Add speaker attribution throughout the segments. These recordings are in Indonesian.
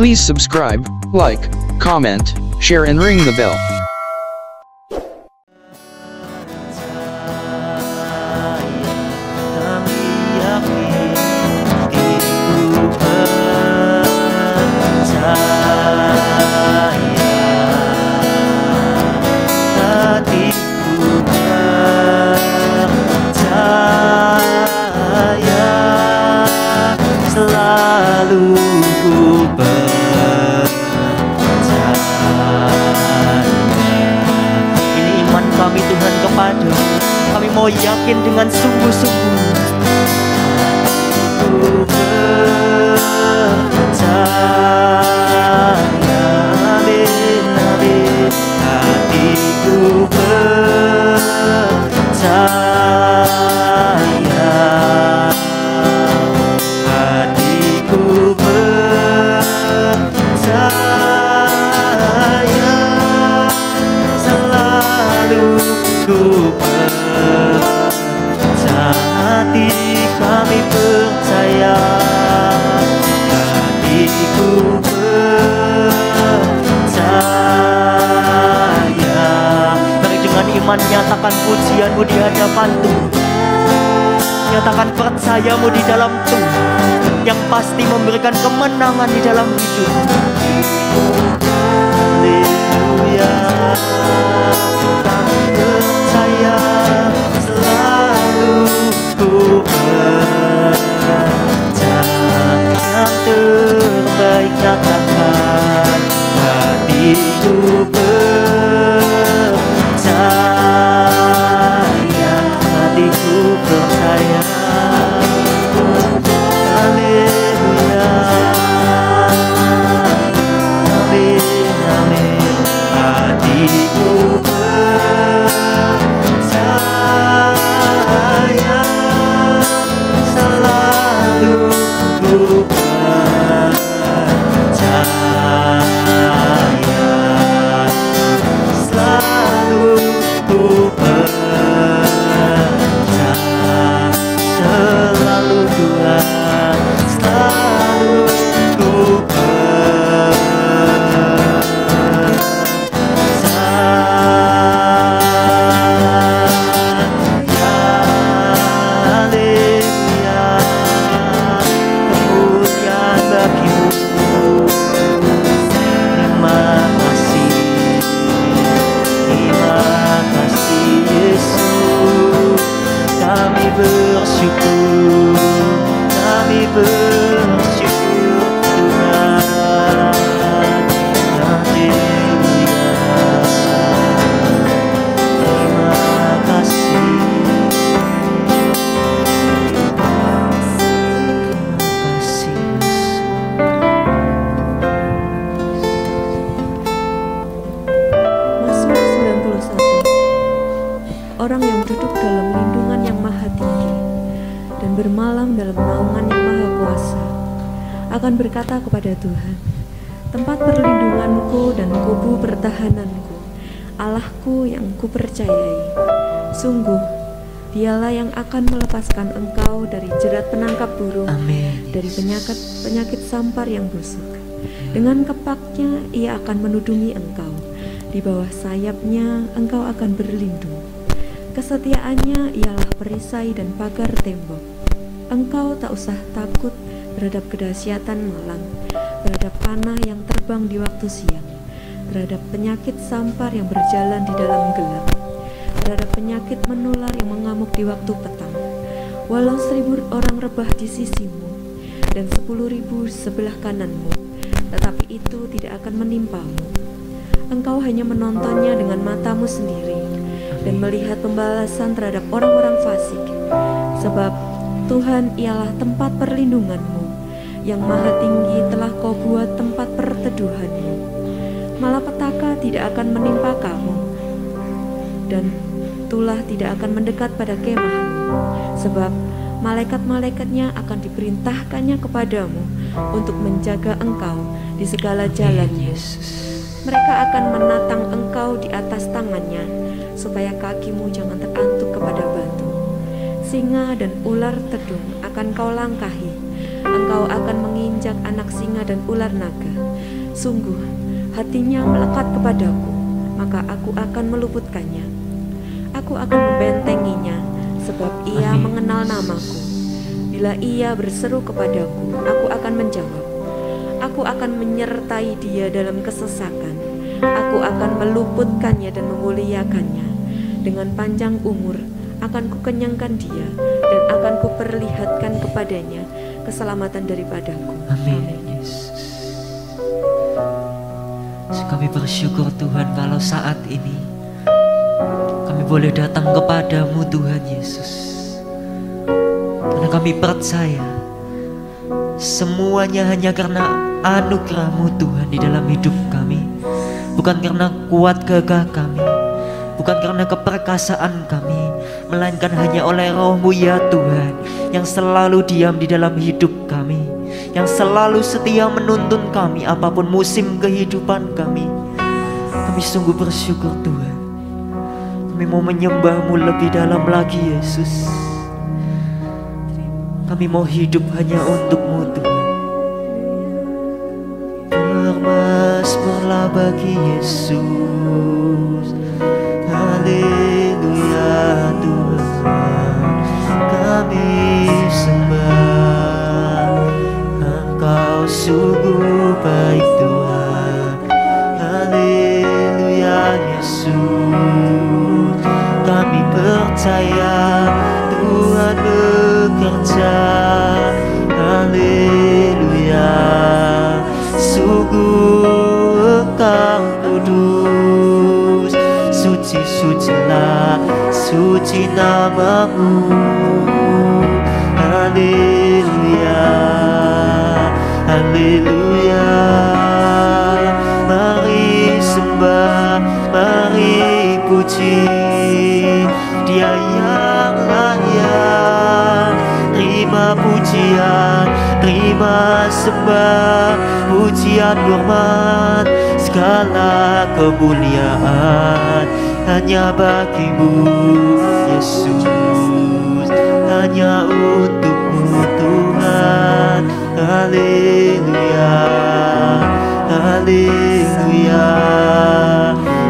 Speaker 1: Please subscribe, like, comment, share and ring the bell.
Speaker 2: Selalu ku percaya. Ini iman kami Tuhan kepada, kami mau yakin dengan sungguh-sungguh. Ku percaya, amin, amin. Hatiku percaya. Ku percaya, hati kami percaya, hatiku percaya. Mari dengan iman nyatakan pujianmu di hadapan Tuhan, nyatakan percayamu di dalam Tuhan yang pasti memberikan kemenangan di dalam hidup. Haleluya. Percaya, selalu ku percaya. Yang terbaik nyatakan, hatiku percaya, hatiku percaya. Haleluya, amin, amin. Hatiku percaya, selalu ku percaya, selalu ku percaya, selalu Tuhan, selalu ku bersyukur, kami bersyukur Tuhan. Haleluya, terima kasih, terima kasih.
Speaker 3: Mazmur 91. Orang yang duduk dalam lindungan yang maha tinggi dan bermalam dalam naungan yang maha kuasa akan berkata kepada Tuhan, tempat perlindunganku dan kubu pertahananku, Allahku yang kupercayai. Sungguh, dialah yang akan melepaskan engkau dari jerat penangkap burung,
Speaker 2: Amin.
Speaker 3: dari penyakit sampar yang busuk. Dengan kepaknya ia akan menudungi engkau, di bawah sayapnya engkau akan berlindung. Kesetiaannya ialah perisai dan pagar tembok. Engkau tak usah takut terhadap kedahsyatan malam, terhadap panah yang terbang di waktu siang, terhadap penyakit sampar yang berjalan di dalam gelap, terhadap penyakit menular yang mengamuk di waktu petang. Walau 1000 orang rebah di sisimu dan 10.000 sebelah kananmu, tetapi itu tidak akan menimpamu. Engkau hanya menontonnya dengan matamu sendiri dan melihat pembalasan terhadap orang-orang fasik. Sebab Tuhan ialah tempat perlindunganmu, yang maha tinggi telah kau buat tempat perteduhanmu. Malapetaka tidak akan menimpa kamu, dan tulah tidak akan mendekat pada kemahmu. Sebab malaikat-malaikatnya akan diperintahkannya kepadamu untuk menjaga engkau di segala jalannya. Mereka akan menatang engkau di atas tangannya, supaya kakimu jangan terantuk kepada batu. Singa dan ular tedung akan kau langkahi. Engkau akan menginjak anak singa dan ular naga. Sungguh, hatinya melekat kepadaku, maka aku akan meluputkannya. Aku akan membentenginya, sebab ia mengenal namaku. Bila ia berseru kepadaku, aku akan menjawab. Aku akan menyertai dia dalam kesesakan. Aku akan meluputkannya dan memuliakannya. Dengan panjang umur akan kukenyangkan dia, dan akan kuperlihatkan kepadanya keselamatan daripadaku.
Speaker 2: Amin, Yesus. Kami bersyukur Tuhan kalau saat ini kami boleh datang kepadamu Tuhan Yesus, karena kami percaya semuanya hanya karena anugerah-Mu Tuhan di dalam hidup kami. Bukan karena kuat gagah kami, bukan karena keperkasaan kami, melainkan hanya oleh Roh-Mu ya Tuhan, yang selalu diam di dalam hidup kami, yang selalu setia menuntun kami apapun musim kehidupan kami. Kami sungguh bersyukur Tuhan. Kami mau menyembah-Mu lebih dalam lagi Yesus. Kami mau hidup hanya untuk-Mu Tuhan. Bermazmurlah bagi Yesus. Haleluya Tuhan, kami sembah. Engkau sungguh baik Tuhan. Haleluya Yesus, kami percaya Tuhan bekerja. Haleluya, sungguh Engkau kudus. Suci-sucilah, suci namamu. Haleluya, haleluya. Mari sembah, mari puji Dia yang layak. Terima pujian, terima sembah, pujian hormat, segala kemuliaan hanya bagi-Mu Yesus, hanya untuk-Mu Tuhan. Haleluya, haleluya.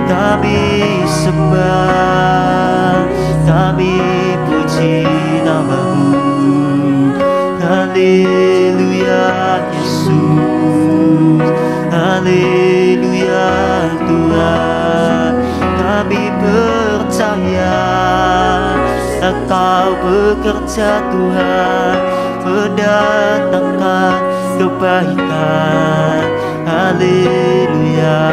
Speaker 2: Kami sembah, kami puji nama-Mu. Haleluya Yesus, haleluya Tuhan. Kami percaya Engkau bekerja Tuhan, mendatangkan kebaikan. Haleluya,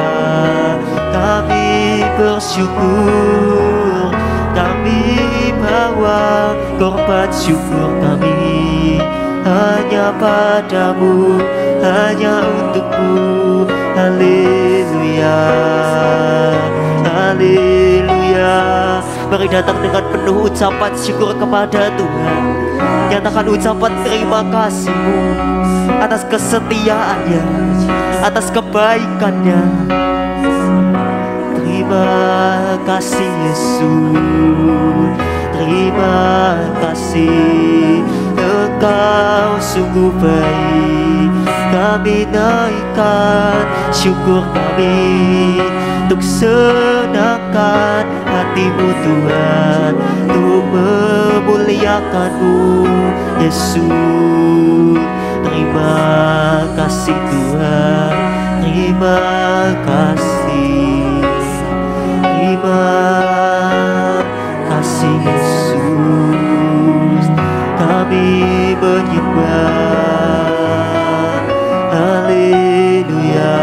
Speaker 2: kami bersyukur, kami bawa korban syukur kami hanya padamu, hanya untuk-Mu. Haleluya, haleluya. Mari datang dengan penuh ucapan syukur kepada Tuhan. Nyatakan ucapan terima kasih-Mu atas kesetiaan-Nya, atas kebaikan-Nya. Terima kasih Yesus, terima kasih. Engkau sungguh baik. Kami naikkan syukur kami, untuk senangkan hati-Mu Tuhan, untuk memuliakan-Mu Yesus. Terima kasih Tuhan, terima kasih, terima kasih Yesus. Kami menyembah. Haleluya,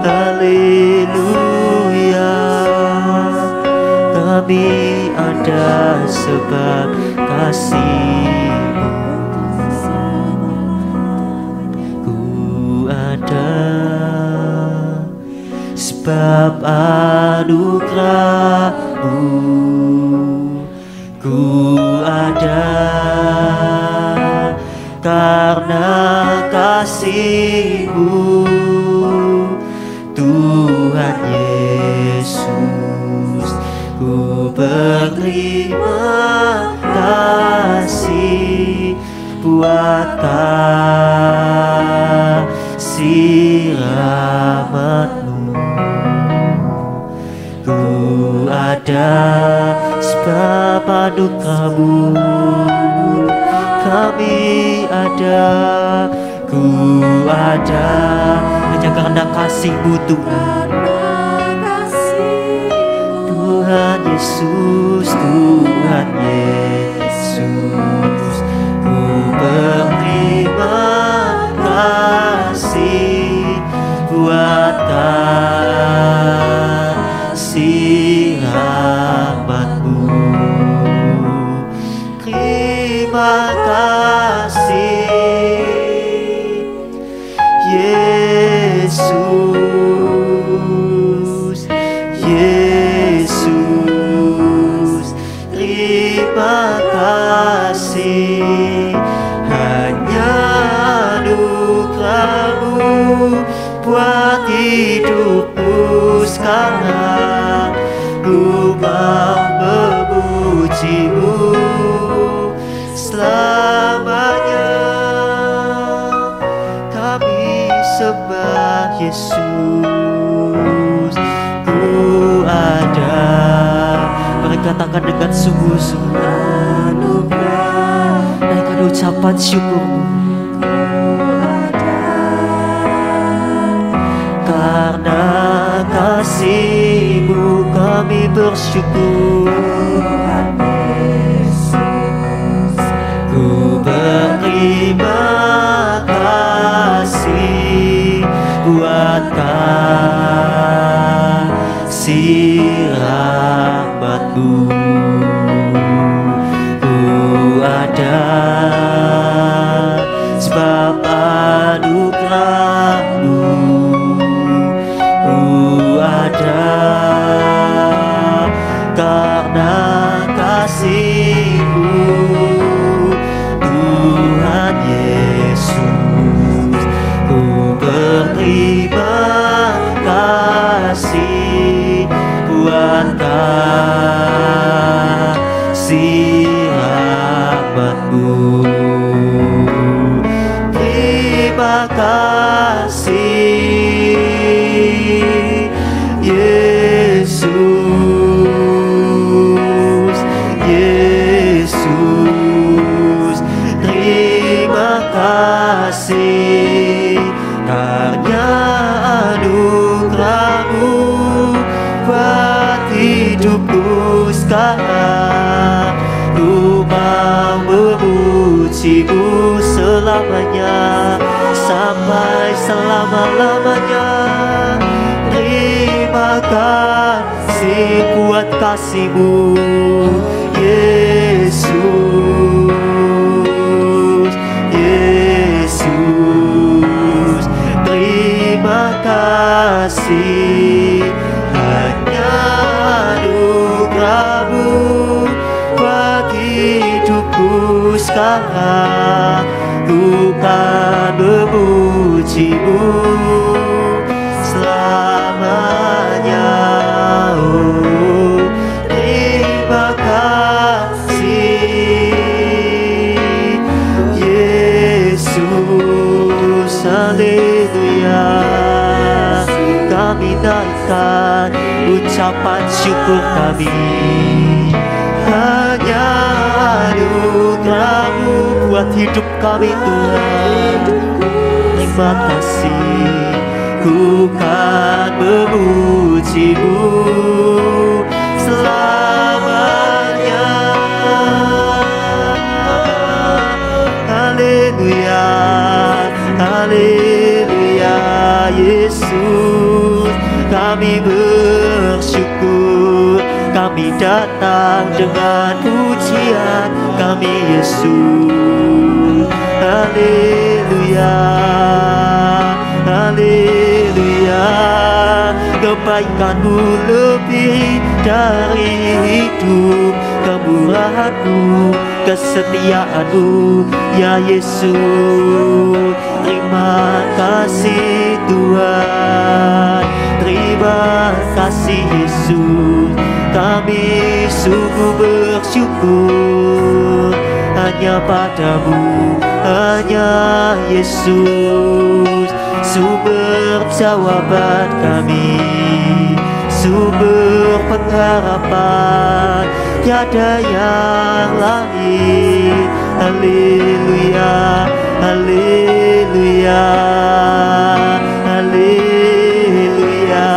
Speaker 2: haleluya. Kami ada sebab kasih-Mu. Ku ada sebab anugerah-Mu. Ku ada karena kasih-Mu, Tuhan Yesus. Ku berterima kasih buat kasih kami ada, ku ada hanya karena kasih-Mu Tuhan. Tuhan Yesus, Tuhan Yesus, ku berterima kasih buat kasih rahmat-Mu. Terima kasih Yesus, Yesus, terima kasih. Hanya anugerah-Mu buat hidupku sekarang. Ku mau memuji-Mu selamanya. Kami sembah Yesus, ku ada. Mari katakan dengan sungguh-sungguh anugerah, naikkan ucapan syukur-Mu. Karena kasih-Mu kami bersyukur. Ku berterima kasih buat kasih rahmat-Mu. Ku ada sebab anugerah-Mu. Ku ada karena kasih-Mu. Tuhan Yesus, ku berterima kasih buat kasih rahmat-Mu. Terima kasih Yesus, Yesus, terima kasih. Karena anugerah-Mu buat hidupku sekarang. Ku mau memuji-Mu selamanya, sampai selama-lamanya. Terima kasih buat kasih-Mu Yesus, Yesus, terima kasih. Hanya anugerah-Mu buat hidupku sekarang. Ku kan memuji-Mu selamanya. Oh, terima kasih Yesus, haleluya. Kami naikkan ucapan syukur kami. Hanya anugerah-Mu buat hidup kami Tuhan. Terima kasih. Ku kan memuji-Mu selamanya. Haleluya, haleluya. Yesus, kami bersyukur. Kami datang dengan pujian kami Yesus. Haleluya, haleluya. Kebaikan-Mu lebih dari hidup, kemurahan-Mu, kesetiaan-Mu, ya Yesus. Terima kasih Tuhan, terima kasih Yesus. Kami sungguh bersyukur hanya padamu, hanya Yesus, sumber jawaban kami, sumber pengharapan, tiada yang lain. Haleluya, haleluya, haleluya.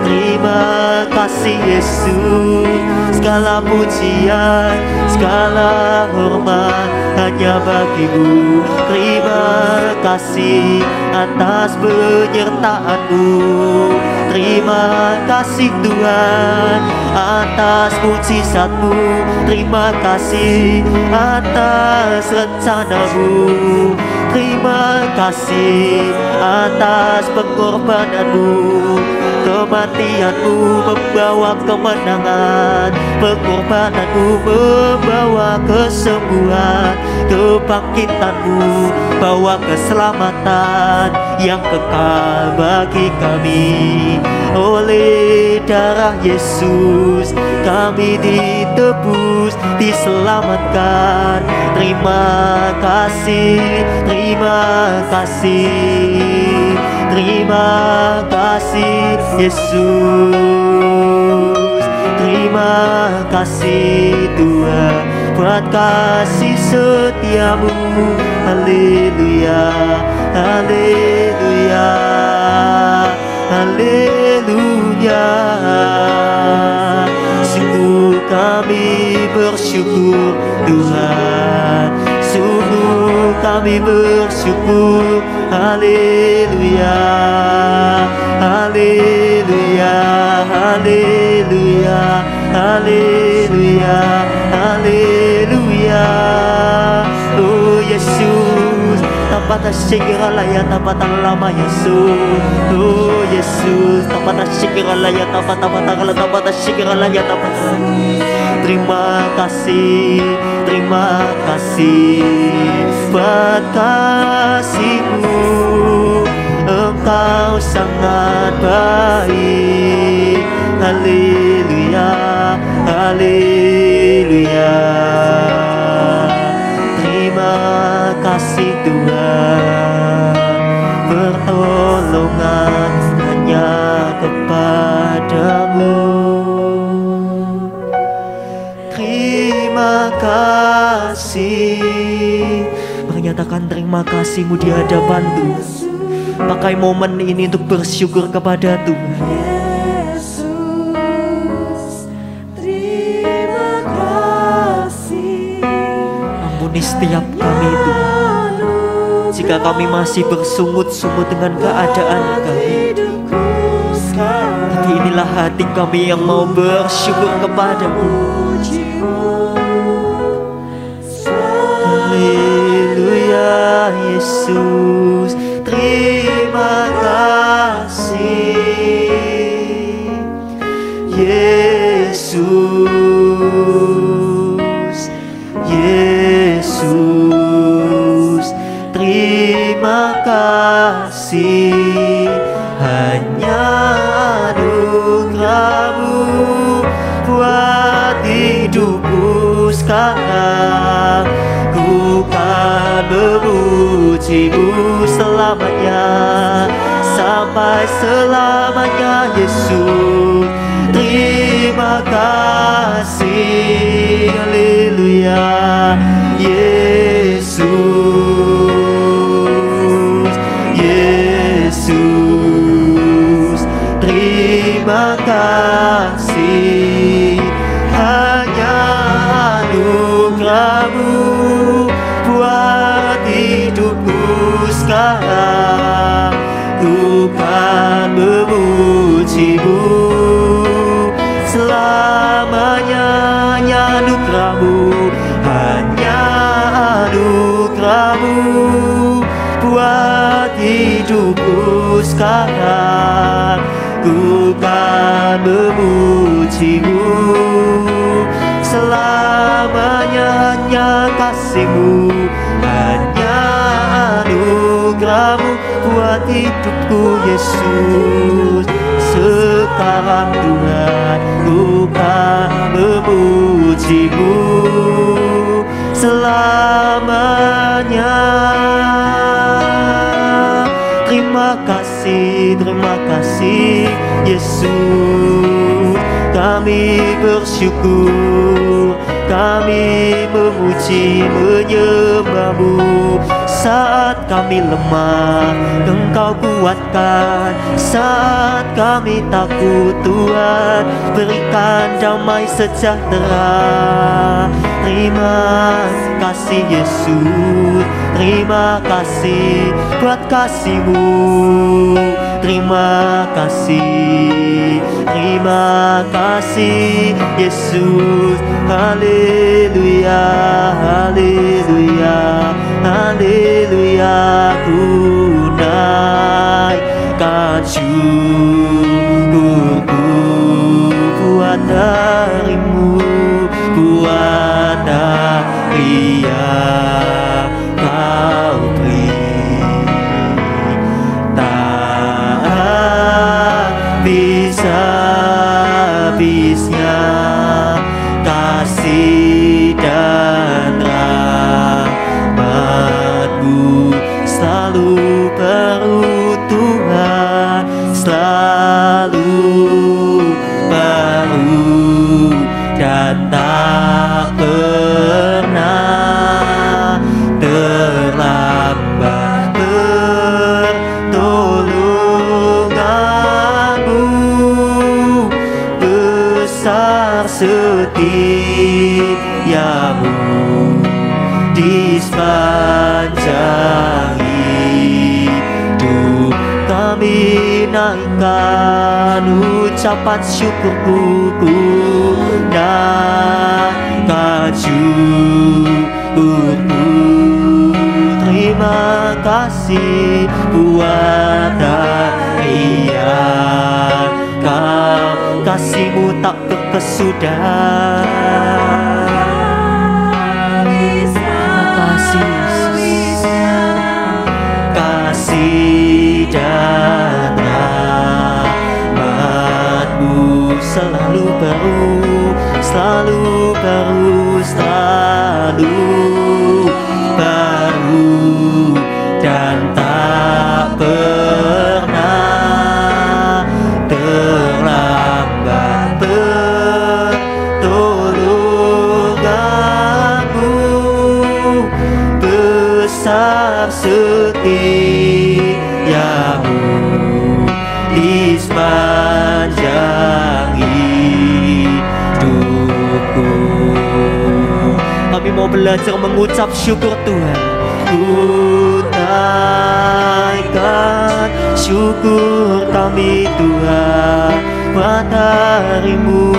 Speaker 2: Terima kasih Yesus, segala pujian, segala hormat hanya bagimu. Terima kasih atas penyertaan-Mu. Terima kasih Tuhan atas mujizat-Mu. Terima kasih atas rencana-Mu. Terima kasih atas pengorbanan-Mu. Kematian-Mu membawa kemenangan, pengorbanan-Mu membawa kesembuhan, kebangkitan-Mu bawa keselamatan yang kekal bagi kami. Oleh darah Yesus kami ditebus, diselamatkan. Terima kasih, terima kasih, terima kasih Yesus. Terima kasih Tuhan buat kasih setia-Mu. Haleluya, haleluya, haleluya. Sungguh kami bersyukur Tuhan, sungguh kami bersyukur. Haleluya, haleluya, haleluya, haleluya, haleluya. Oh Yesus, tapata sigirala ya tapata lama Yesus. Oh Yesus, tapata sigirala ya tapata sigirala ya tapata. Terima kasih, terima kasih buat kasih-Mu. Engkau sangat baik. Haleluya, haleluya. Terima kasih Tuhan, pertolongan hanya kepada-Mu. Terima kasih, menyatakan terima kasih-Mu di hadapan Tuhan. Pakai momen ini untuk bersyukur kepada Tuhan.
Speaker 4: Yesus, terima kasih.
Speaker 2: Ampuni setiap kami Tuhan, jika kami masih bersungut-sungut dengan keadaan kami. Tapi inilah hati kami yang mau bersyukur kepada-Mu. Haleluya Yesus, terima kasih Yesus, Yesus, terima kasih. Hanya anugerah-Mu buat hidupku sekarang. Ku kan memuji-Mu selamanya, sampai selamanya Yesus. Terima kasih, haleluya Yesus, Yesus, terima kasih. Hanya anugerah-Mu buat hidupku sekarang. Ku kan memuji-Mu selamanya. Hanya anugerah-Mu, hanya anugerah-Mu buat hidupku sekarang. Ku kan memuji-Mu selamanya. Hanya kasih-Mu, hanya anugerah-Mu buat hidupku Yesus. Sekarang Tuhan, ku kan memuji-Mu selamanya. Terima kasih Yesus, kami bersyukur. bersyukur, kami memuji menyembah-Mu. Saat kami lemah, Engkau kuatkan. Saat kami takut, Tuhan berikan damai sejahtera. Terima kasih Yesus, terima kasih buat kasih-Mu. Terima kasih Yesus. Haleluya, haleluya, haleluya. Ku naikkan syukurku buat hari-Mu, buat hari yang Kau beri. Tak bisa-habisnya kasih dan rahmat-Mu selalu baru Tuhan, selalu baru dan tak pernah terlambat. Pertolongan-Mu besar, setia-Mu di sepanjang hidup kami. Naikkan ucapan syukurku, ku naikkan syukurku. Terima kasih buat hari yang Kau, kasih-Mu tak berkesudahan. Kasih Yesus, kasih dan rahmat-Mu selalu baru, selalu baru, selalu baru dan tak pernah terlambat. Pertolongan-Mu besar, setia-Mu di sepanjang hidupku. Kami mau belajar mengucap syukur Tuhan. Ku naikkan syukur kami Tuhan buat hari-Mu,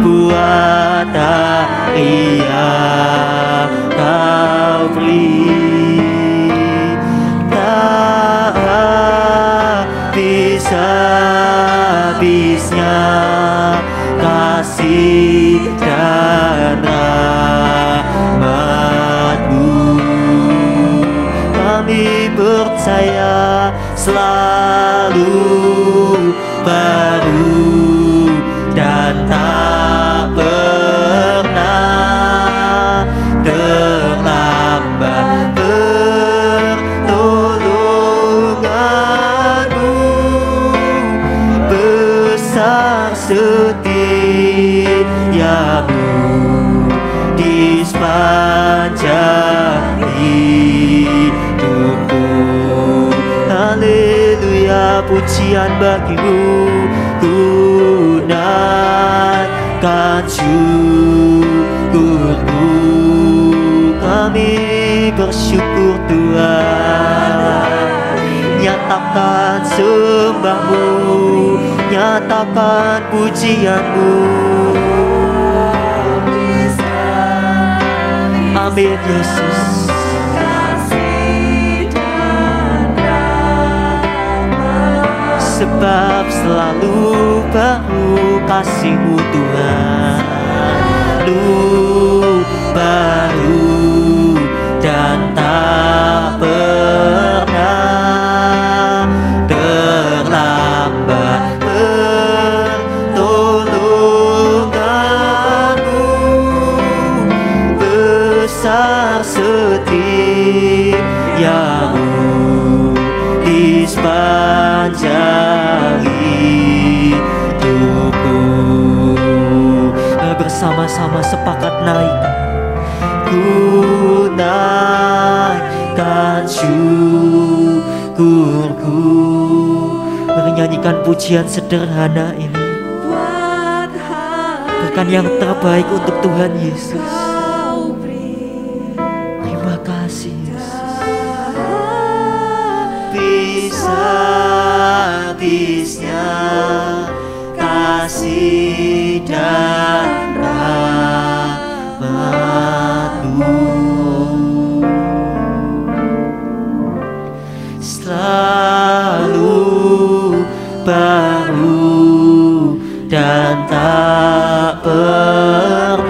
Speaker 2: buat hari yang Kau beri. Tak bisa-habisnya kasih dan rahmat-Mu. Kami percaya selalu baru dan tak pernah terlambat. Pertolongan-Mu besar, setia-Mu di sepanjang hidupku. Haleluya, pujian bagi-Mu. Ku naikkan syukurku, kami bersyukur Tuhan. Nyatakan sembah-Mu, nyatakan pujian-Mu. Amin Yesus. Sebab selalu baru kasih-Mu Tuhan, selalu baru dan tak pernah terlambat. Pertolongan-Mu besar, setia-Mu di sepanjang hidupku. sama-sama sepakat naik. Ku naikkan syukurku, menyanyikan pujian sederhana ini. Berikan yang terbaik untuk Tuhan Yesus. Terima kasih Yesus. Habis-habisnya kasih dan rahmat-Mu, selalu baru dan tak pernah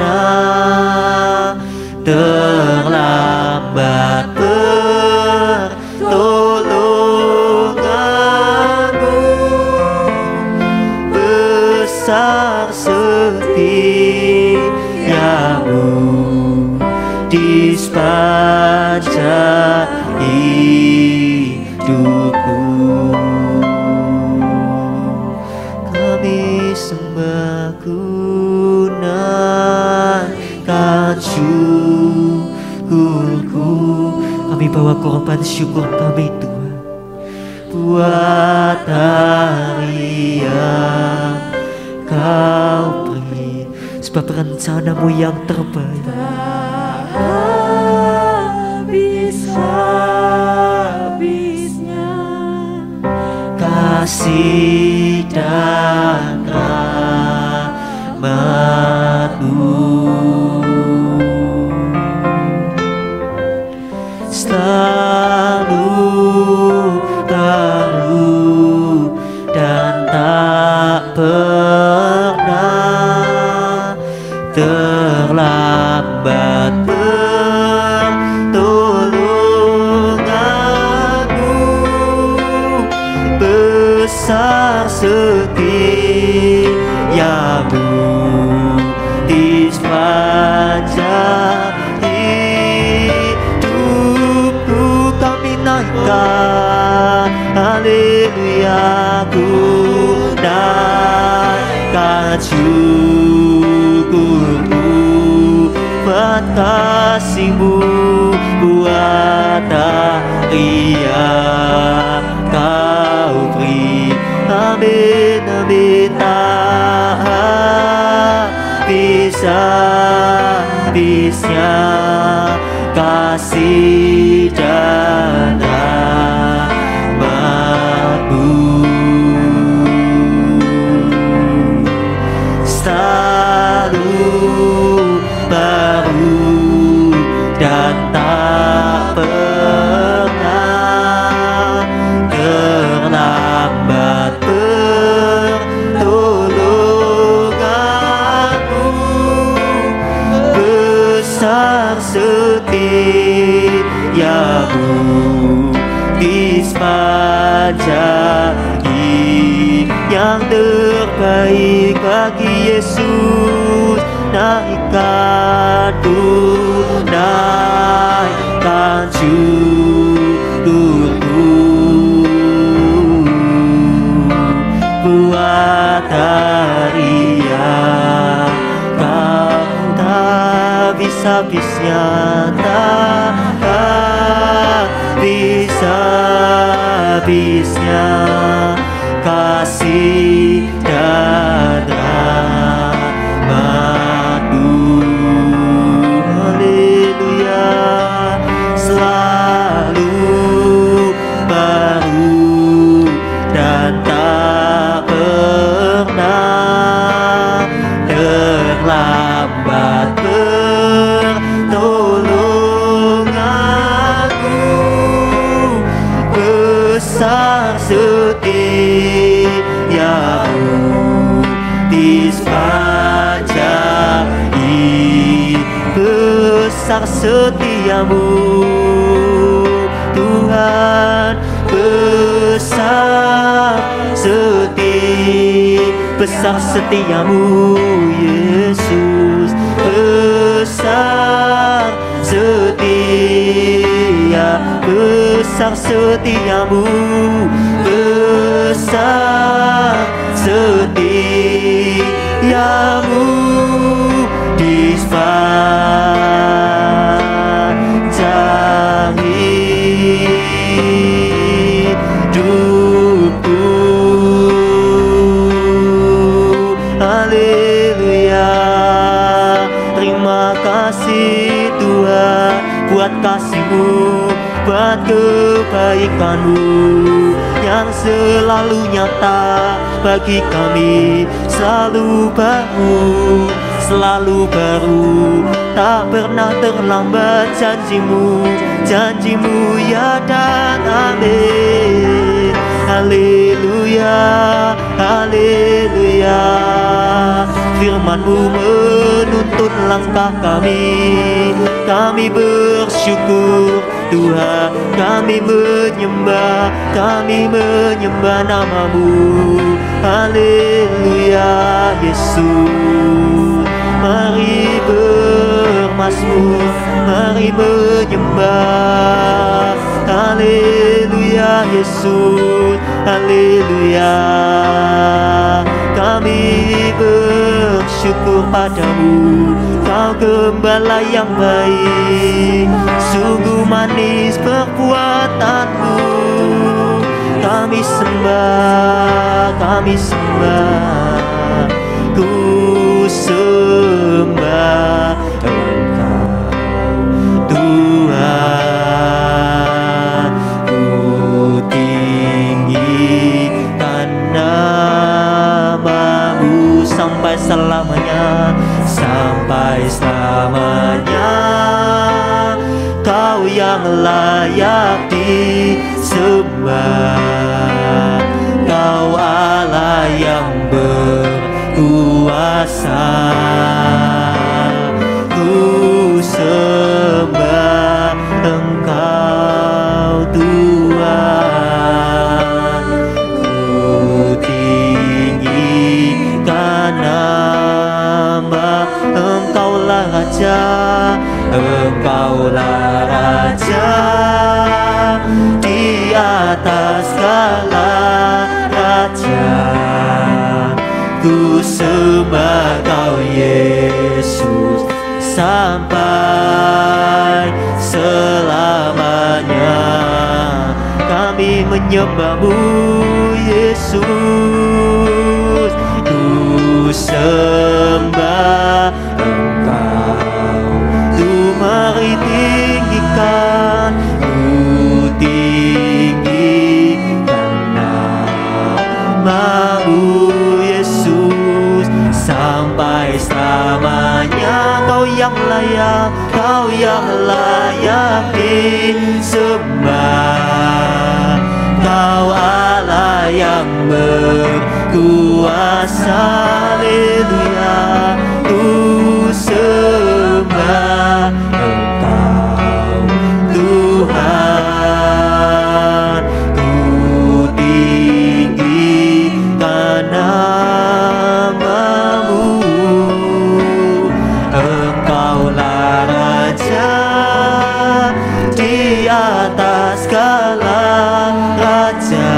Speaker 2: terlambat. Pertolongan-Mu besar, setia-Mu di sepanjang hidupku. Kami sembah, ku naikkan syukurku. Kami bawa korban syukur kami Tuhan, buat hari yang Kau beri, sebab rencana-Mu yang terbaik.
Speaker 4: Habis-habisnya
Speaker 2: kasih dan rahmat-Mu, selalu baru dan tak pernah terlambat. Pertolongan-Mu besar, setia-Mu di sepanjang hidupku. Kami naikkan, haleluya, ku naikkan syukurku buat kasih-Mu, buat hari yang Kau beri. Amin, amin. Tak habis-habisnya kasih dan rahmat-Mu, selalu baru dan tak pernah terlambat. Pertolongan-Mu besar, setia-Mu di sepanjang yang terbaik bagi Yesus. Naikkan, naikkan syukurku buat hari yang Kau tak habis-habisnya, tak habis-habisnya kasih dan rahmat-Mu. Haleluya, selalu baru dan tak pernah terlambat. Pertolongan-Mu besar, setia-Mu di sepanjang besar, setia-Mu Tuhan, besar besar setia-Mu Yesus, besar setia, besar setia-Mu, besar setia-Mu sepanjang hidupku. Haleluya. Terima kasih Tuhan buat kasih-Mu, buat kebaikan-Mu yang selalu nyata bagi kami, selalu baru, selalu baru, tak pernah terlambat. Janji-Mu ya dan amin. Haleluya, haleluya. Firman-Mu menuntun langkah kami bersyukur Tuhan, kami menyembah nama-Mu. Haleluya Yesus, mari bermazmur, mari menyembah. Haleluya Yesus, haleluya. Kami bersyukur padamu, Kau Gembala yang baik, sungguh manis perbuatan-Mu. Kami sembah, ku sembah Engkau Tuhan, ku tinggikan nama-Mu sampai selamanya, sampai selamanya. Kau yang layak disembah, Kau Allah yang berkuasa. Ku sembah Engkau Tuhan, ku tinggikan nama. Engkaulah Raja, Engkaulah Raja di atas segala raja. Ku sembah Kau Yesus sampai selamanya. Kami menyembah-Mu Yesus, ku sembah Engkau. Mari tinggikan, ku tinggikan nama-Mu Yesus sampai selamanya. Kau yang layak disembah, Kau Allah yang berkuasa. Haleluya, ku sembah Engkau Tuhan, ku tinggikan nama-Mu. Engkaulah Raja di atas segala raja.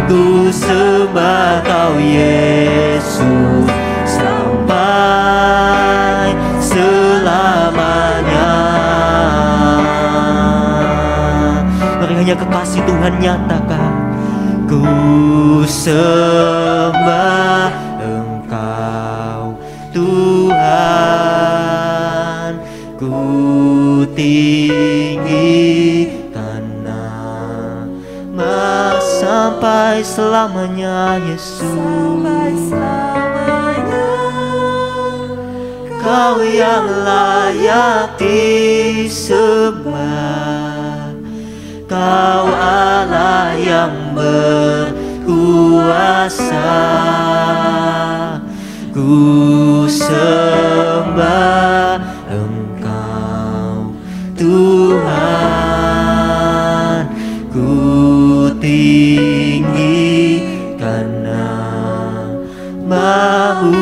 Speaker 2: Ku sembah Kau Yesus sampai selamanya. Mari hanya kekasih Tuhan nyatakan, ku sembah Engkau Tuhan, ku tinggikan nama sampai selamanya Yesus. Kau yang layak disembah, Kau Allah yang berkuasa. Ku sembah Engkau Tuhan, ku tinggikan nama-Mu.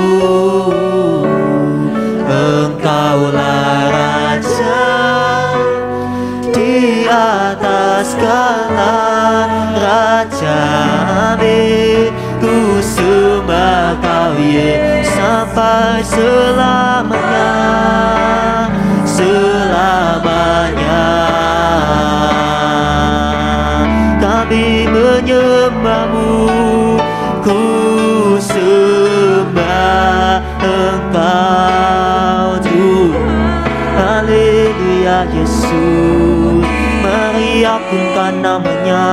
Speaker 2: Engkaulah Raja di atas segala raja. Amin. Ku sembah Kau Yesus sampai selamanya, selamanya. Kami menyembah-Mu, ku sembah Engkau Tuhan. Haleluya Yesus, mari agungkan namanya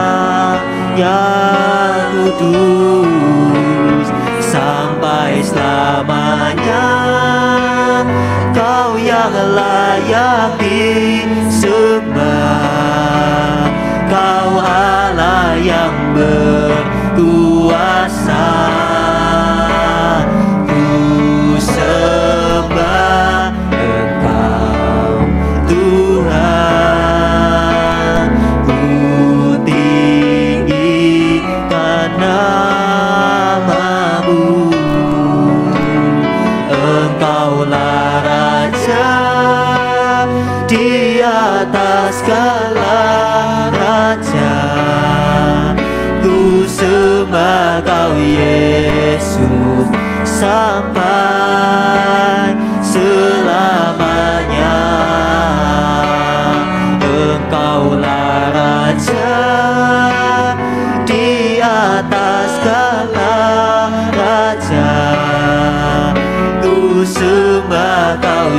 Speaker 2: yang kudus sampai selamanya. Kau yang layak disembah, Kau Allah yang berkuasa. Ku sembah Engkau Tuhan, ku tinggikan nama-Mu. Engkaulah Raja di atas segala raja. Ku sembah Kau Yesus sampai selamanya. Engkaulah Raja di atas segala raja. Ku sembah Kau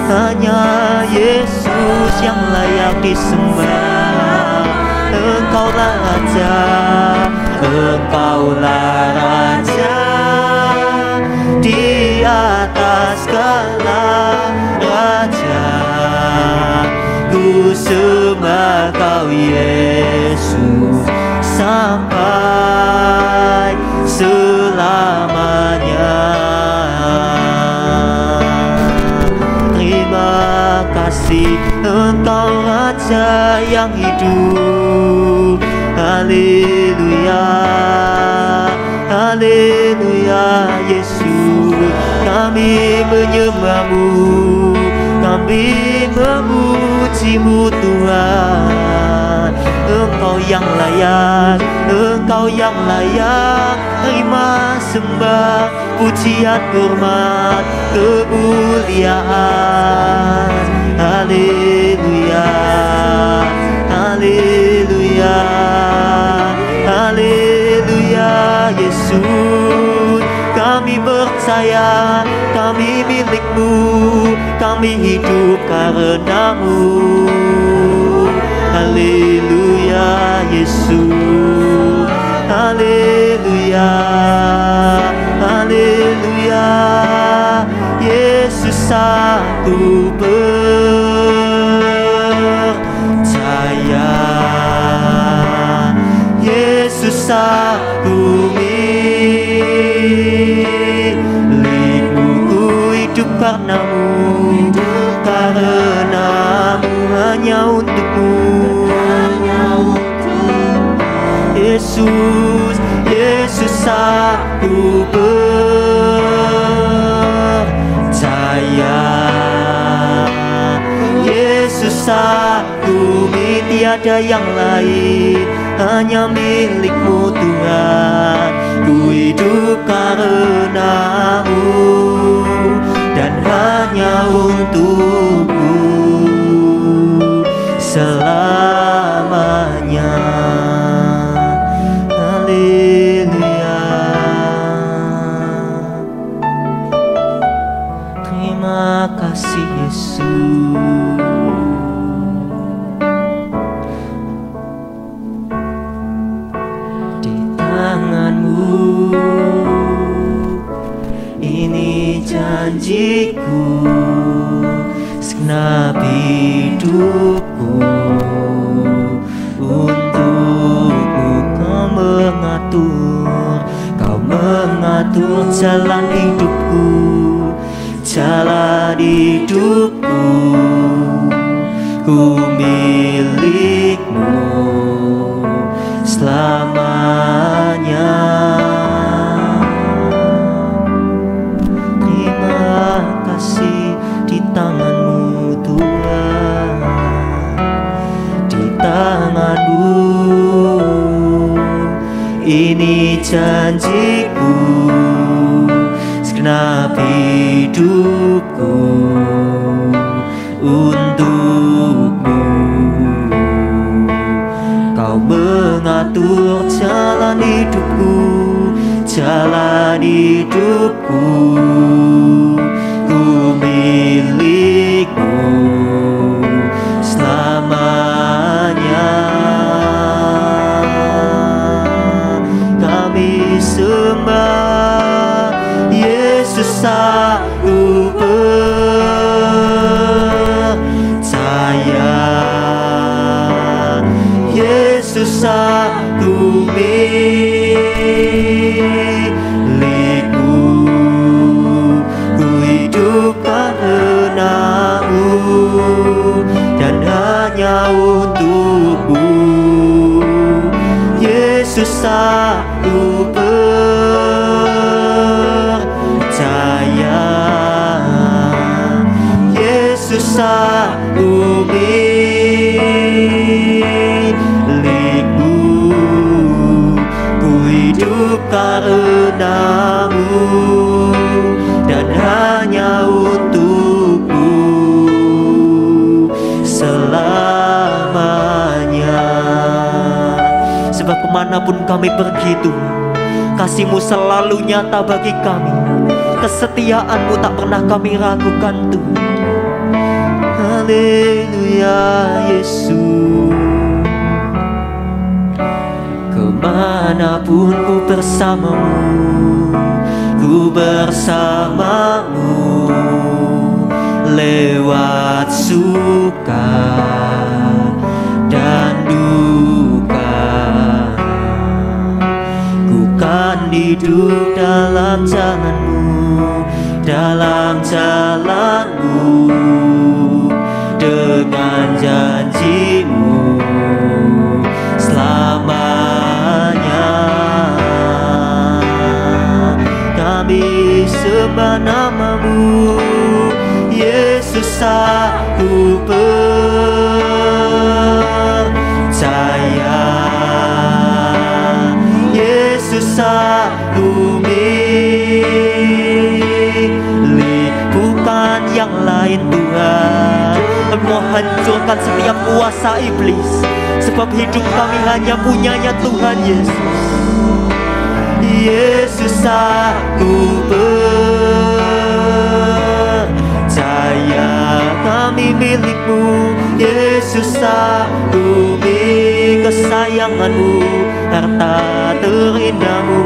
Speaker 2: hanya Yesus yang layak disembah. Engkaulah Raja, Engkaulah Raja di atas segala raja. Ku sembah Kau Yesus sampai selamanya. Terima kasih Engkau Raja yang hidup. Haleluya, haleluya Yesus. Kami menyembah-Mu, kami memuji-Mu Tuhan. Engkau yang layak, Engkau yang layak. Terima sembah, pujian, hormat, kemuliaan. Haleluya, haleluya, haleluya Yesus. Kami percaya, kami milik-Mu, kami hidup karena-Mu. Haleluya Yesus, haleluya, haleluya. Yesus aku percaya, Yesus aku milik-Mu. Ku hidup karena-Mu, karena-Mu, hanya untuk-Mu. Yesus, Yesus aku percaya, Yesus aku tiada yang lain, hanya milik-Mu Tuhan. Ku hidup karena-Mu dan hanya untuk-Mu selamanya. Haleluya. Terima kasih Yesus. Di tangan-Mu ini janjiku, segenap hidupku untuk-Mu. Kau mengatur, Kau mengatur jalan hidupku, jalan hidupku. Ku milik-Mu selamanya. Terima kasih di tangan-Mu Tuhan, di tangan-Mu ini janjiku, segenap hidupku untukmu. Kau mengatur jalan hidupku, jalan hidupku. Ku milikmu selamanya. Kami sembah Yesus, aku percaya. Yesus, aku milikmu. Ku hidup karenamu dan hanya untukmu. Yesus, aku percaya. Yesus, aku milikmu. Ku hidup karenamu dan hanya untukmu selamanya. Sebab kemanapun kami pergi Tuhan, kasih-Mu selalu nyata bagi kami. Kesetiaan-Mu tak pernah kami ragukan Tuhan. Haleluya Yesus. Kemanapun ku bersamamu, ku bersamamu. Lewat suka dan duka, ku kan hidup dalam jalan-Mu, dalam jalan-Mu. Dengan janji-Mu selamanya. Kami sembah nama-Mu, Yesus, aku percaya. Yesus, aku milik, bukan yang lain Tuhan. Mau hancurkan setiap kuasa iblis, sebab hidup kami hanya punyanya Tuhan Yesus. Yesus, aku percaya. Kami milik-Mu, Yesus, aku milik. Kesayangan-Mu, harta terindah-Mu.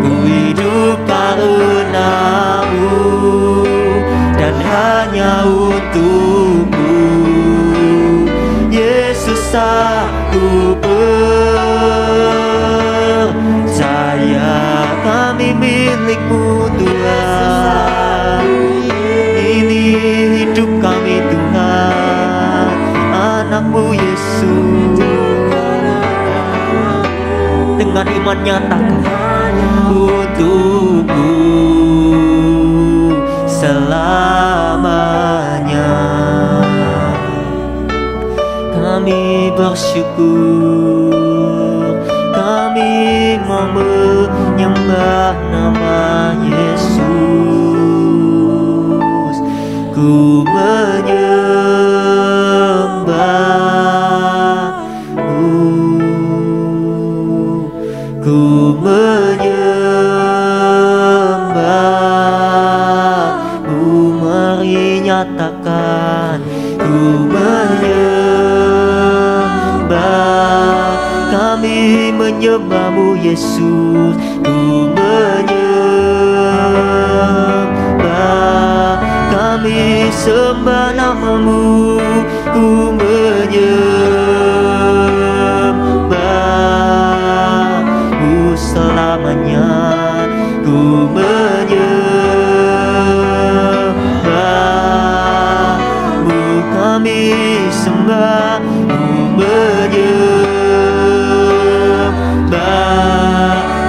Speaker 2: Ku hidup karena-Mu dan hanya untukmu. Yesus, aku percaya. Kami milik-Mu Tuhan. Ini hidup kami Tuhan, anak-Mu Yesus. Dengan iman nyatakan untukmu selamanya. Kami bersyukur, kami mau menyembah nama Yesus. Ku menyembah-Mu, ku menyembah-Mu. Mari nyatakan, ku menyembah. Kami menyembah-Mu Yesus. Ku menyembah. Kami sembah nama-Mu. Ku menyembah-Mu selamanya. Ku menyembah-Mu. Kami sembah. Ku menyembah.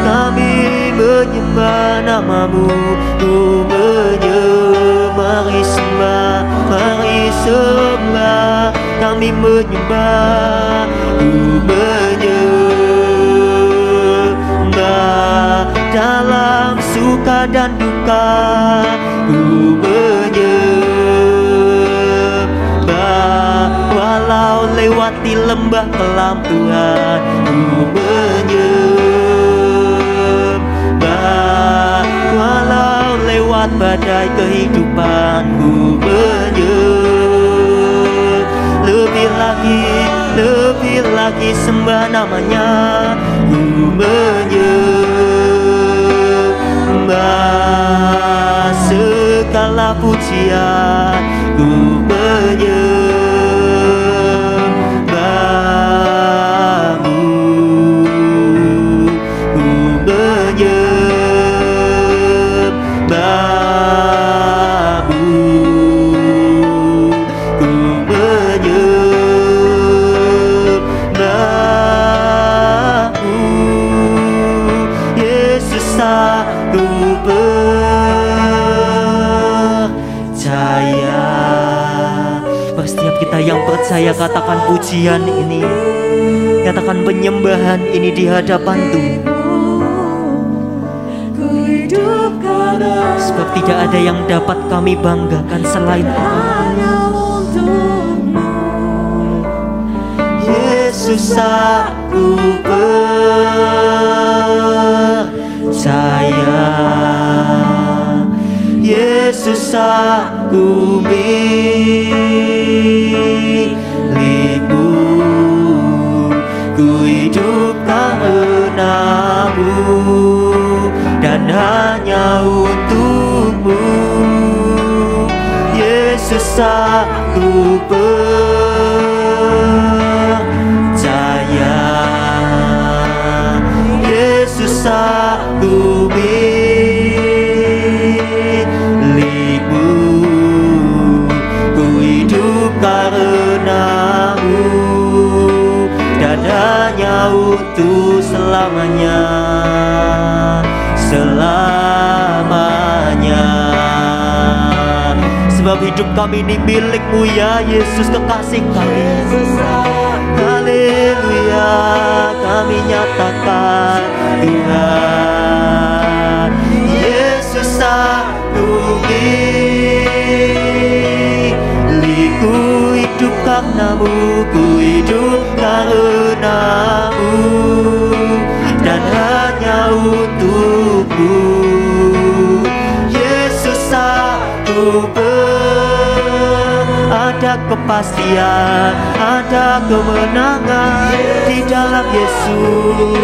Speaker 2: Kami menyembah nama-Mu. Ku menyembah. Mari sembah, mari sembah. Kami menyembah. Ku menyembah dalam suka dan duka. menyembah, ku menyembah. Walau lewati lembah kelam Tuhan, ku menyembah. Walau lewat badai kehidupan, ku menyembah. Lebih lagi sembah namanya, ku menyembah. Segala pujian, ku menyembahmu, ku menyembahmu, ku menyembahmu. Yesus, aku percaya. Setiap kita yang percaya, katakan pujian ini, katakan penyembahan ini di hadapan Tuhan. Sebab tidak ada yang dapat kami banggakan selain Engkau. Yesus, aku percaya. Yesus, aku milikmu, ku hidup karenamu dan hanya untukmu. Yesus, aku percaya. Yesus, aku milikmu, ku hidup karenamu dan hanya untuk selamanya, selamanya. Sebab hidup kami ini milik-Mu ya Yesus, kekasih kami. Haleluya, kami nyatakan Tuhan. Yesus, aku milik-Ku, hidup karenamu, ku hidup karenamu dan hanya untukmu. Yesus, aku ada kepastian, ada kemenangan di dalam Yesus.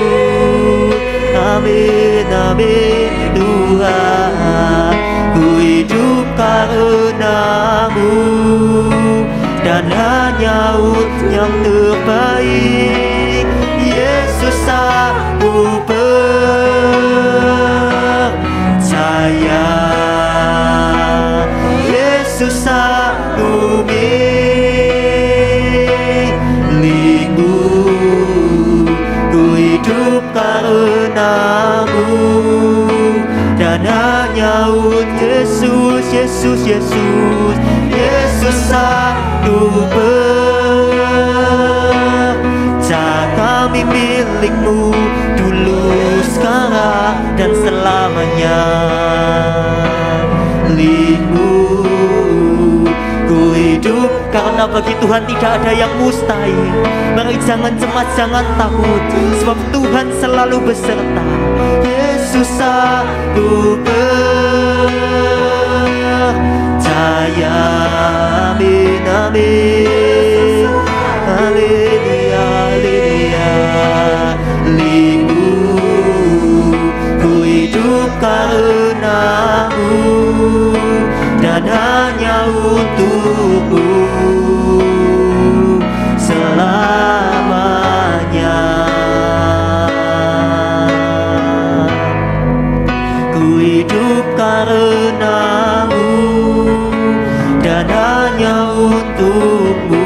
Speaker 2: Amin, amin Tuhan. Ku hidup karenamu dan hanya untuk yang terbaik. Yesus, aku percaya. Yesus, aku milik-Mu, ku hidup karenamu dan hanya untuk Yesus, Yesus, Yesus. Yesus, aku percaya. Kami milik-Mu dulu, sekarang dan selamanya. Milik-Mu, ku hidup karena bagi Tuhan tidak ada yang mustahil. Mari jangan cemas, jangan takut, sebab Tuhan selalu beserta. Yesus, aku percaya. Amin, amin. Haleluya, haleluya. Milik-Mu, ku hidup karenamu dan hanya untukmu selamanya. Ku hidup karenamu dan hanya untukmu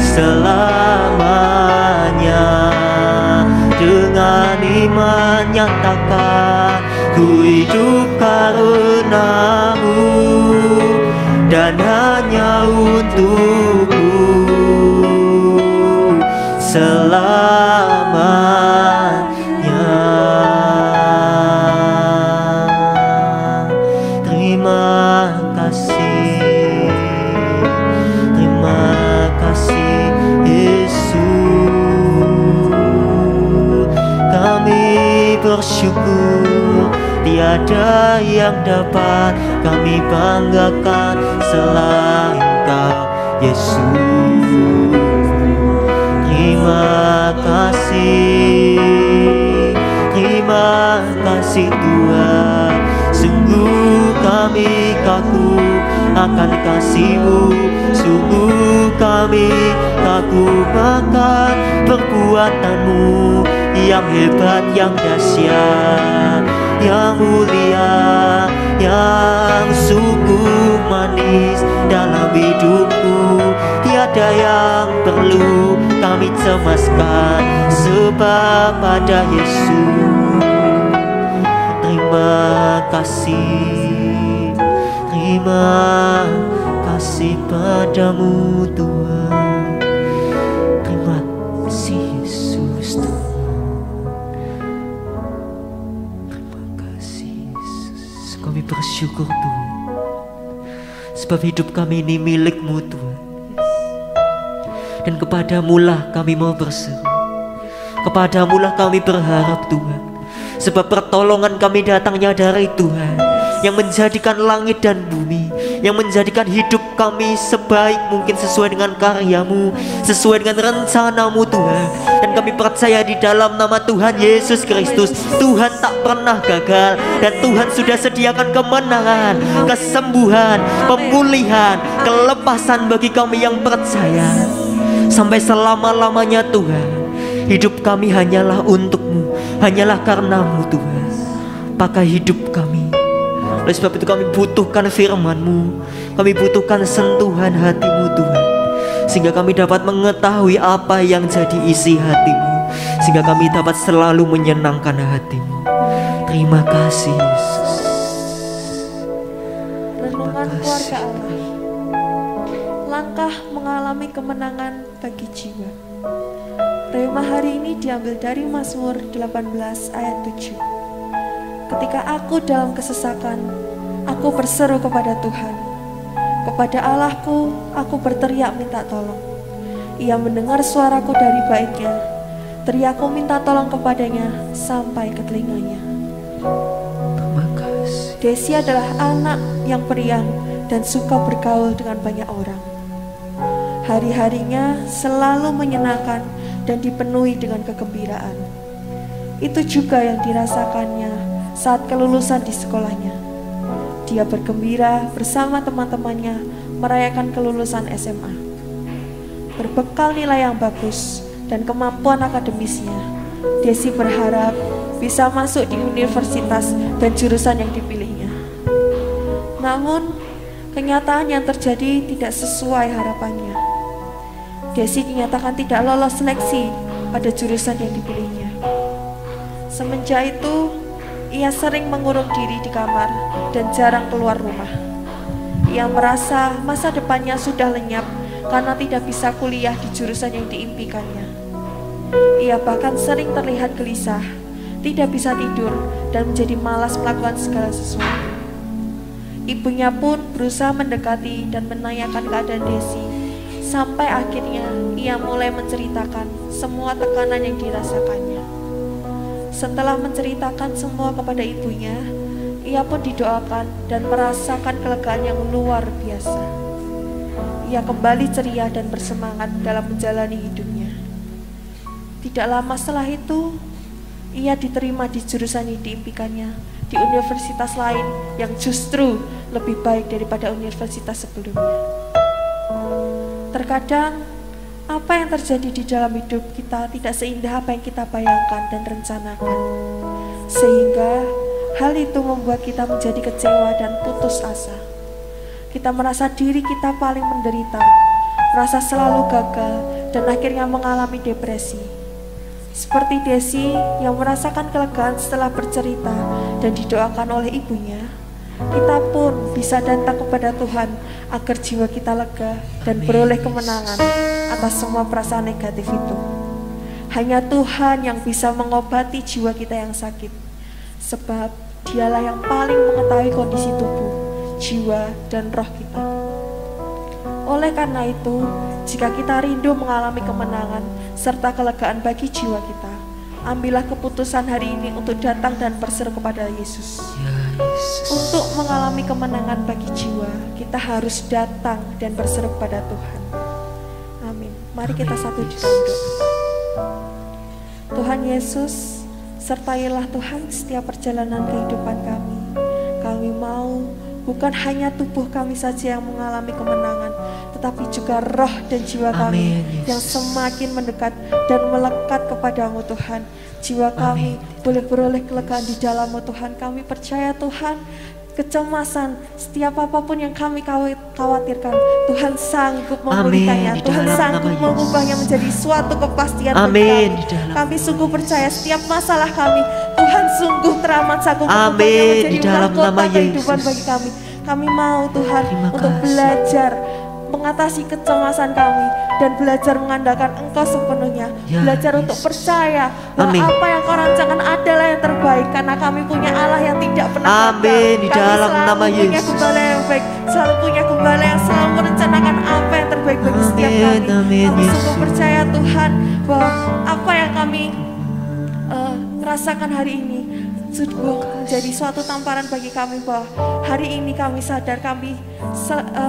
Speaker 2: selamanya. Dengan iman nyatakan, ku hidup karenamu dan hanya untukmu selamanya. tiada yang dapat kami banggakan selain Kau, Yesus. Terima kasih Tuhan. Sungguh kami kaku akan kasih-Mu, sungguh kami kaku akan perbuatan-Mu yang hebat, yang dahsyat, yang mulia, yang sungguh manis dalam hidupku. Tiada yang perlu kami cemaskan, sebab ada Yesus. Terima kasih padamu Tuhan. Terima kasih Yesus Tuhan. Terima kasih Yesus. Kami bersyukur Tuhan, sebab hidup kami ini milik-Mu Tuhan. Dan kepadamu lah kami mau berseru, kepadamu lah kami berharap Tuhan. Sebab pertolongan kami datangnya dari Tuhan, yang menjadikan langit dan bumi, yang menjadikan hidup kami sebaik mungkin sesuai dengan karya-Mu, sesuai dengan rencana-Mu Tuhan. Dan kami percaya di dalam nama Tuhan Yesus Kristus, Tuhan tak pernah gagal, dan Tuhan sudah sediakan kemenangan, kesembuhan, pemulihan, kelepasan bagi kami yang percaya. Sampai selama-lamanya Tuhan, hidup kami hanyalah untuk-Mu, hanyalah karena-Mu Tuhan. Pakai hidup kami. Oleh sebab itu kami butuhkan firman-Mu, kami butuhkan sentuhan hati-Mu Tuhan, sehingga kami dapat mengetahui apa yang jadi isi hati-Mu, sehingga kami dapat selalu menyenangkan hati-Mu. Terima kasih Yesus.
Speaker 5: Renungan keluarga Allah. Langkah mengalami kemenangan bagi jiwa. Tema hari ini diambil dari Mazmur 18 ayat 7. Ketika aku dalam kesesakan, aku berseru kepada Tuhan. Kepada Allahku, aku berteriak minta tolong. Ia mendengar suaraku dari baiknya. Teriakku minta tolong kepadanya sampai ke telinganya.
Speaker 2: Terima kasih.
Speaker 5: Desi adalah anak yang periang dan suka bergaul dengan banyak orang. Hari-harinya selalu menyenangkan dan dipenuhi dengan kegembiraan. Itu juga yang dirasakannya saat kelulusan di sekolahnya. Dia bergembira bersama teman-temannya merayakan kelulusan SMA. Berbekal nilai yang bagus dan kemampuan akademisnya, Desi berharap bisa masuk di universitas dan jurusan yang dipilihnya. Namun, kenyataan yang terjadi tidak sesuai harapannya. Desi dinyatakan tidak lolos seleksi pada jurusan yang dipilihnya. Semenjak itu, ia sering mengurung diri di kamar dan jarang keluar rumah. Ia merasa masa depannya sudah lenyap karena tidak bisa kuliah di jurusan yang diimpikannya. Ia bahkan sering terlihat gelisah, tidak bisa tidur, dan menjadi malas melakukan segala sesuatu. Ibunya pun berusaha mendekati dan menanyakan keadaan Desi. Sampai akhirnya ia mulai menceritakan semua tekanan yang dirasakannya. Setelah menceritakan semua kepada ibunya, ia pun didoakan dan merasakan kelegaan yang luar biasa. Ia kembali ceria dan bersemangat dalam menjalani hidupnya. Tidak lama setelah itu, ia diterima di jurusan yang diimpikannya di universitas lain yang justru lebih baik daripada universitas sebelumnya. Terkadang, apa yang terjadi di dalam hidup kita tidak seindah apa yang kita bayangkan dan rencanakan. Sehingga, hal itu membuat kita menjadi kecewa dan putus asa. Kita merasa diri kita paling menderita, merasa selalu gagal, dan akhirnya mengalami depresi. Seperti Desi yang merasakan kelegaan setelah bercerita dan didoakan oleh ibunya, kita pun bisa datang kepada Tuhan agar jiwa kita lega dan beroleh kemenangan atas semua perasaan negatif itu. Hanya Tuhan yang bisa mengobati jiwa kita yang sakit, sebab Dialah yang paling mengetahui kondisi tubuh, jiwa, dan roh kita. Oleh karena itu, jika kita rindu mengalami kemenangan serta kelegaan bagi jiwa kita, ambillah keputusan hari ini untuk datang dan berseru kepada Yesus. untuk mengalami kemenangan bagi jiwa, kita harus datang dan berseru pada Tuhan. Amin. Mari kita satu tunduk. Tuhan Yesus, sertailah Tuhan setiap perjalanan kehidupan kami. Kami mau bukan hanya tubuh kami saja yang mengalami kemenangan, tetapi juga roh dan jiwa kami yang semakin mendekat dan melekat kepadamu Tuhan. Jiwa kami boleh beroleh kelegaan di dalam-Mu Tuhan. Kami percaya Tuhan, kecemasan, setiap apapun yang kami khawatirkan, Tuhan sanggup memulihkannya. Tuhan sanggup mengubahnya menjadi suatu kepastian bagi kami. Kami sungguh percaya setiap masalah kami, Tuhan sungguh teramat sanggup mengubahnya menjadi mahkota kehidupan bagi kami. Kami mau Tuhan untuk belajar mengatasi kecemasan kami dan belajar mengandalkan Engkau sepenuhnya. Belajar untuk percaya bahwa apa yang Kau rancangkan adalah yang terbaik, karena kami punya Allah yang tidak pernah gagal.
Speaker 2: Di dalam nama Yesus.
Speaker 5: Punya gembala yang baik, selalu punya gembala yang selalu merencanakan apa yang terbaik bagi setiap kami. Kami sungguh percaya Tuhan bahwa apa yang kami rasakan hari ini sudah menjadi suatu tamparan bagi kami, bahwa hari ini kami sadar kami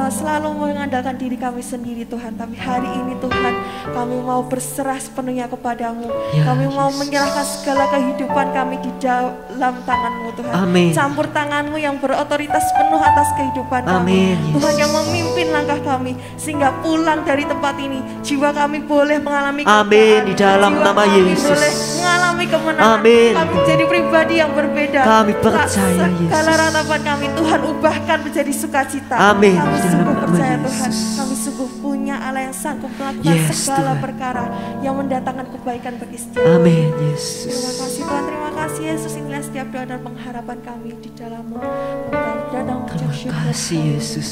Speaker 5: selalu mengandalkan diri kami sendiri Tuhan. Tapi hari ini Tuhan, kami mau berserah sepenuhnya kepadamu. Kami mau menyerahkan segala kehidupan kami di dalam tangan-Mu Tuhan. Campur tangan-Mu yang berotoritas penuh atas kehidupan kami. Tuhan yang memimpin langkah kami, sehingga pulang dari tempat ini jiwa kami boleh mengalami kemenangan.
Speaker 2: Di dalam nama Yesus
Speaker 5: boleh mengalami kemenangan. Kami menjadi pribadi yang berbeda.
Speaker 2: Kami percaya Yesus.
Speaker 5: Segala ratapan kami Tuhan ubahkan menjadi sukacita. Kami sungguh percaya Tuhan, kami sungguh punya Allah yang sanggup melakukan segala perkara yang mendatangkan kebaikan bagi setiap kami.
Speaker 2: Yesus.
Speaker 5: Terima kasih Tuhan, terima kasih Yesus. Inilah setiap doa dan pengharapan kami di dalam-Mu.
Speaker 2: Terima kasih Yesus.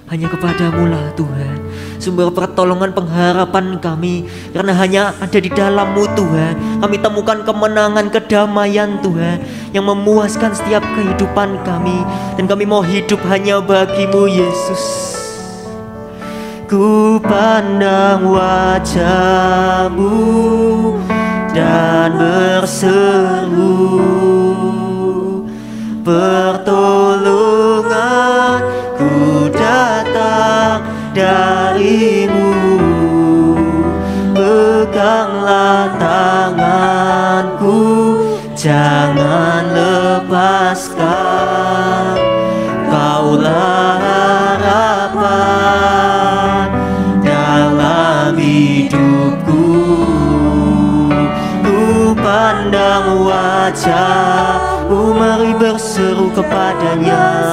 Speaker 2: Hanya kepadamu lah Tuhan sumber pertolongan pengharapan kami, karena hanya ada di dalam-Mu Tuhan kami temukan kemenangan, kedamaian Tuhan yang memuaskan setiap kehidupan kami, dan kami mau hidup hanya bagi-Mu Yesus. Ku pandang wajah-Mu dan berseru, pertolongan ku datang dari-Mu. Peganglah tanganku, jangan lepaskan. Kaulah harapan dalam hidupku. Ku pandang wajah-Mu, mari berseru kepadanya.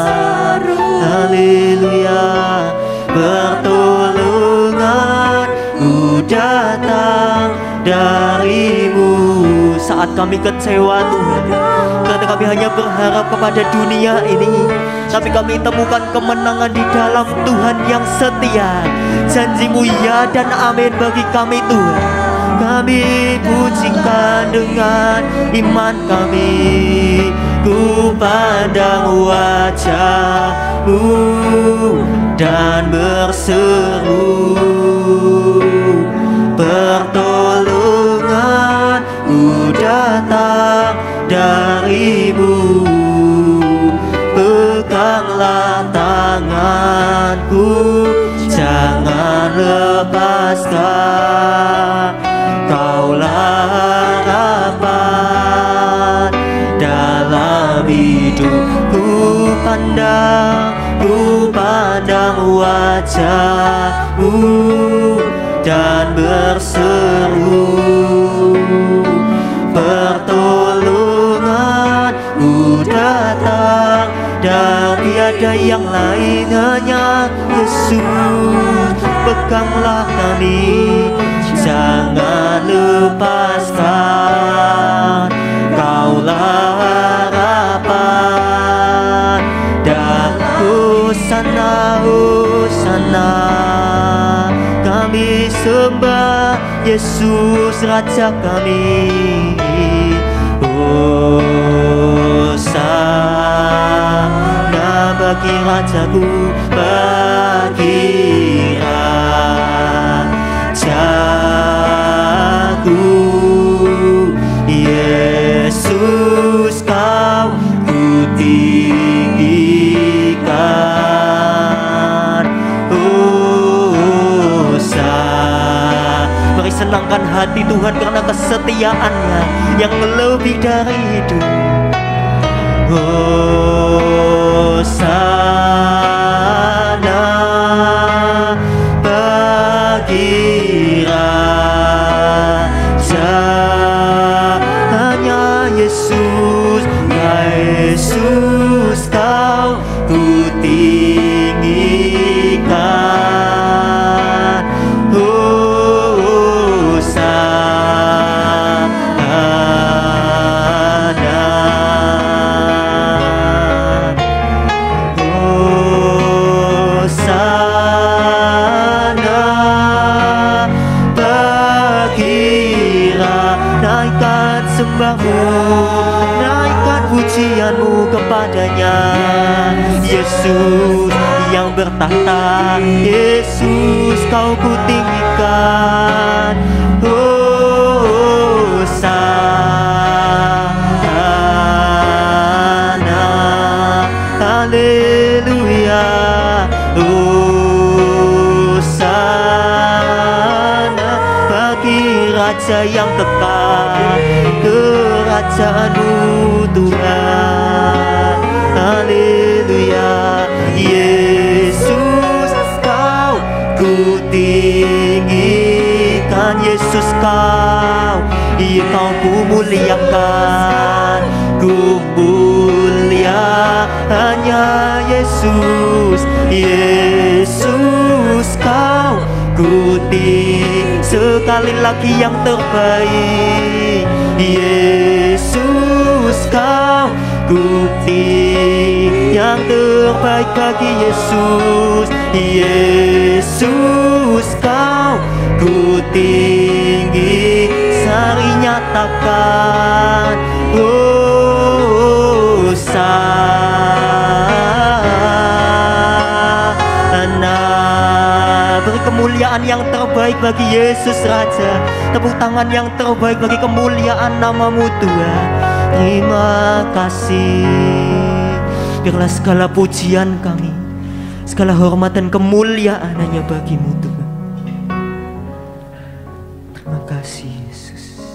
Speaker 2: Haleluya. Pertolongan ku datang dari-Mu. Saat kami kecewa Tuhan, karena kami hanya berharap kepada dunia ini, tapi kami temukan kemenangan di dalam Tuhan yang setia. Janji-Mu ya dan amin bagi kami Tuhan. Kami pujikan dengan iman kami. Ku pandang wajah-Mu dan berseru, pertolongan ku datang dari-Mu. Peganglah tanganku, jangan lepaskan. Kaulah harapan dalam hidupku. Ku pandang wajah-Mu dan berseru, pertolongan ku datang dari tiada yang lain, hanya Yesus. Peganglah kami, jangan lepaskan. Kaulah harapan dan Hosana, Hosana. Kami sembah Yesus Raja kami. Hosana bagi Rajaku, bagi Rajaku. Yesus kau ku senangkan hati Tuhan karena kesetiaan-Nya yang lebih dari hidup. Hosana bagi Raja-Nya Yesus, ya Yesus Kau ku tinggikan. Sembahmu, naikkan pujianmu kepadanya. Yesus yang bertahta, Yesus Kau ku tinggikan. Hosana, haleluya. Hosana bagi Raja yang kekal, kerajaan-Mu Tuhan. Haleluya. Yesus Kau ku tinggikan. Yesus Kau ku muliakan. Ku muliakannya Yesus. Yesus Kau ku tinggikan. Sekali lagi yang terbaik. Yesus Kau ku tinggikan. Yang terbaik bagi Yesus. Yesus Kau ku tinggi. Sari nyatakan Hosana. Beri kemuliaan yang terbaik bagi Yesus Raja. Tepuk tangan yang terbaik bagi kemuliaan nama-Mu Tuhan. Terima kasih. Biarlah segala pujian kami, segala hormat dan kemuliaan hanya bagi-Mu Tuhan. Terima kasih Yesus.